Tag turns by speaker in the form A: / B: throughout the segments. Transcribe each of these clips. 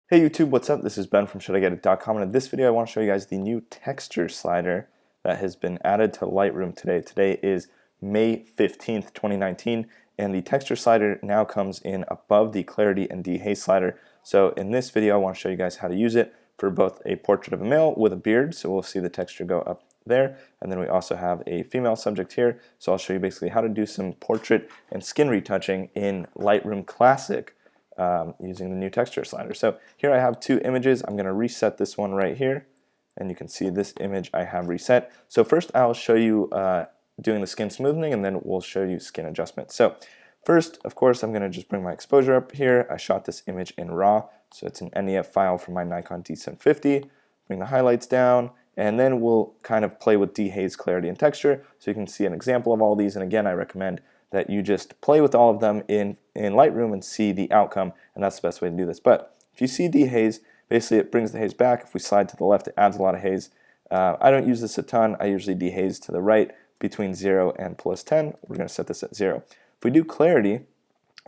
A: Hey YouTube, what's up? This is Ben from ShouldIGetIt.com, and in this video I want to show you guys the new texture slider that has been added to Lightroom today. Today is May 15th, 2019, and the texture slider now comes in above the clarity and dehaze slider. So in this video I want to show you guys how to use it for both a portrait of a male with a beard, so we'll see the texture go up there, and then we also have a female subject here, so I'll show you basically how to do some portrait and skin retouching in Lightroom Classic. Using the new texture slider. So here I have two images. I'm going to reset this one right here, and you can see this image I have reset. So first I'll show you doing the skin smoothing, and then we'll show you skin adjustment. So first, of course, I'm going to just bring my exposure up here. I shot this image in RAW, so it's an NEF file from my Nikon D750. Bring the highlights down, and then we'll kind of play with dehaze, clarity, and texture, so you can see an example of all these. And again, I recommend that you just play with all of them in Lightroom and see the outcome, and that's the best way to do this. But if you see dehaze, basically it brings the haze back. If we slide to the left, it adds a lot of haze. I don't use this a ton. I usually dehaze to the right between 0 and +10. We're going to set this at 0. If we do clarity,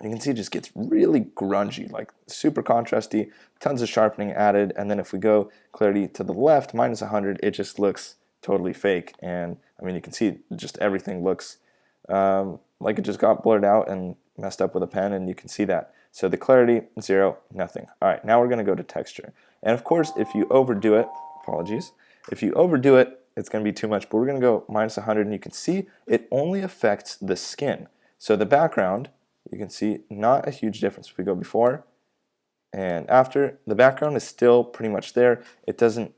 A: you can see it just gets really grungy, like super contrasty, tons of sharpening added, and then if we go clarity to the left, -100, it just looks totally fake. And I mean, you can see just everything looks like it just got blurred out and messed up with a pen, and you can see that. So the clarity, 0, nothing. All right, now we're going to go to texture. And of course, if you overdo it, apologies, if you overdo it, it's going to be too much, but we're going to go -100, and you can see it only affects the skin. So the background, you can see not a huge difference. If we go before and after, the background is still pretty much there. It doesn't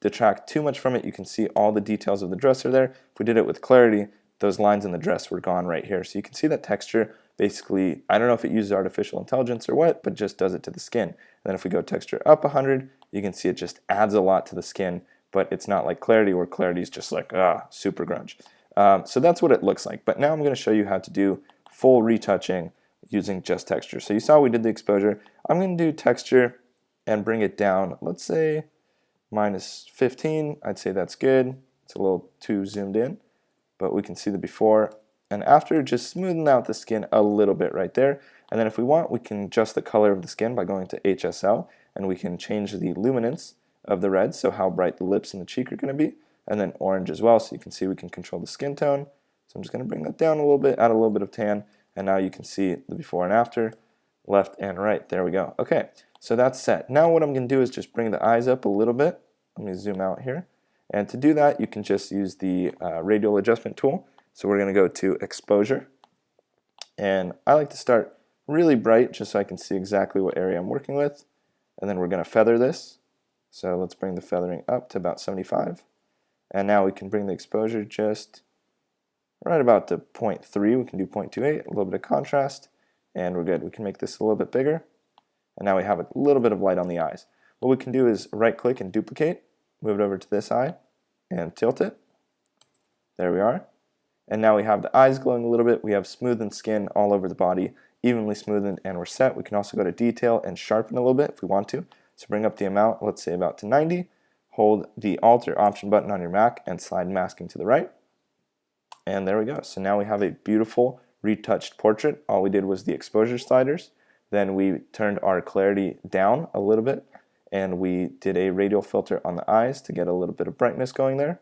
A: detract too much from it. You can see all the details of the dress are there. If we did it with clarity, those lines in the dress were gone right here. So you can see that texture basically, I don't know if it uses artificial intelligence or what, but just does it to the skin. And then if we go texture up 100, you can see it just adds a lot to the skin, but it's not like clarity, where clarity is just like, super grunge. So that's what it looks like. But now I'm going to show you how to do full retouching using just texture. So you saw we did the exposure. I'm going to do texture and bring it down, let's say -15. I'd say that's good. It's a little too zoomed in, but we can see the before and after, just smoothing out the skin a little bit right there. And then if we want, we can adjust the color of the skin by going to HSL, and we can change the luminance of the red, so how bright the lips and the cheek are going to be, and then orange as well, so you can see we can control the skin tone. So I'm just going to bring that down a little bit, add a little bit of tan, and now you can see the before and after, left and right. There we go. Okay, so that's set. Now what I'm going to do is just bring the eyes up a little bit. Let me zoom out here. And to do that, you can just use the radial adjustment tool. So we're going to go to exposure. And I like to start really bright just so I can see exactly what area I'm working with. And then we're going to feather this. So let's bring the feathering up to about 75. And now we can bring the exposure just right about to 0.3. We can do 0.28, a little bit of contrast, and we're good. We can make this a little bit bigger. And now we have a little bit of light on the eyes. What we can do is right click and duplicate. Move it over to this eye and tilt it. There we are. And now we have the eyes glowing a little bit. We have smoothened skin all over the body, evenly smoothened, and we're set. We can also go to detail and sharpen a little bit if we want to. So bring up the amount, let's say about to 90. Hold the Alt or Option button on your Mac and slide masking to the right. And there we go. So now we have a beautiful retouched portrait. All we did was the exposure sliders. Then we turned our clarity down a little bit, and we did a radial filter on the eyes to get a little bit of brightness going there.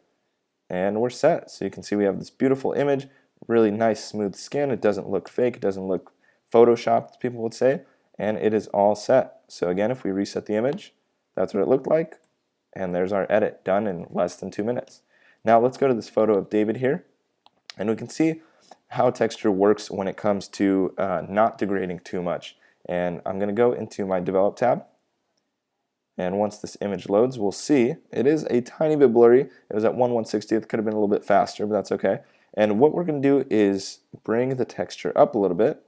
A: And we're set. So you can see we have this beautiful image, really nice smooth skin. It doesn't look fake, it doesn't look photoshopped, as people would say, and it is all set. So again, if we reset the image, that's what it looked like, and there's our edit done in less than 2 minutes. Now let's go to this photo of David here, and we can see how texture works when it comes to not degrading too much. And I'm going to go into my Develop tab. And once this image loads, we'll see it is a tiny bit blurry. It was at 1/160th. It could have been a little bit faster, but that's okay. And what we're going to do is bring the texture up a little bit,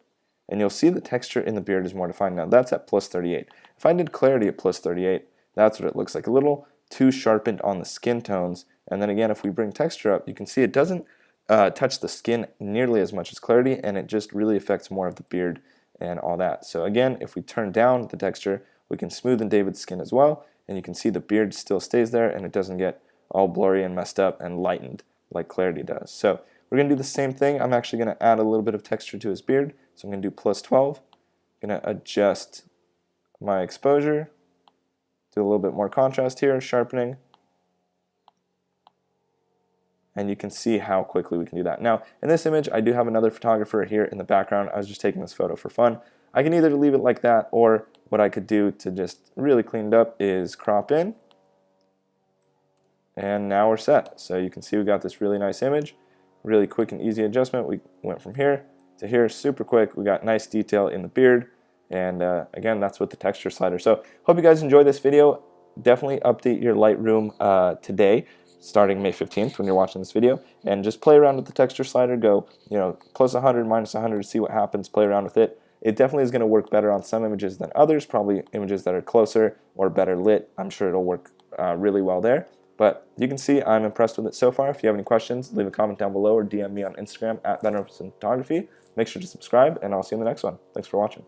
A: and you'll see the texture in the beard is more defined now. That's at +38. If I did clarity at +38, that's what it looks like. A little too sharpened on the skin tones. And then again, if we bring texture up, you can see it doesn't touch the skin nearly as much as clarity, and it just really affects more of the beard and all that. So again, if we turn down the texture, we can smoothen David's skin as well, and you can see the beard still stays there and it doesn't get all blurry and messed up and lightened like clarity does. So we're going to do the same thing. I'm actually going to add a little bit of texture to his beard, so I'm going to do +12. I'm going to adjust my exposure, Do a little bit more contrast here, sharpening. And you can see how quickly we can do that. Now, in this image, I do have another photographer here in the background. I was just taking this photo for fun. I can either leave it like that, or what I could do to just really clean it up is crop in. And now we're set. So you can see we got this really nice image. Really quick and easy adjustment. We went from here to here, super quick. We got nice detail in the beard. And again, that's with the texture slider. So hope you guys enjoyed this video. Definitely update your Lightroom today, starting May 15th when you're watching this video, and just play around with the texture slider. Go, plus 100, minus 100, see what happens, play around with it. It definitely is going to work better on some images than others, probably images that are closer or better lit. I'm sure it'll work really well there. But you can see I'm impressed with it so far. If you have any questions, leave a comment down below or DM me on Instagram @VeteranPhotography. Make sure to subscribe, and I'll see you in the next one. Thanks for watching.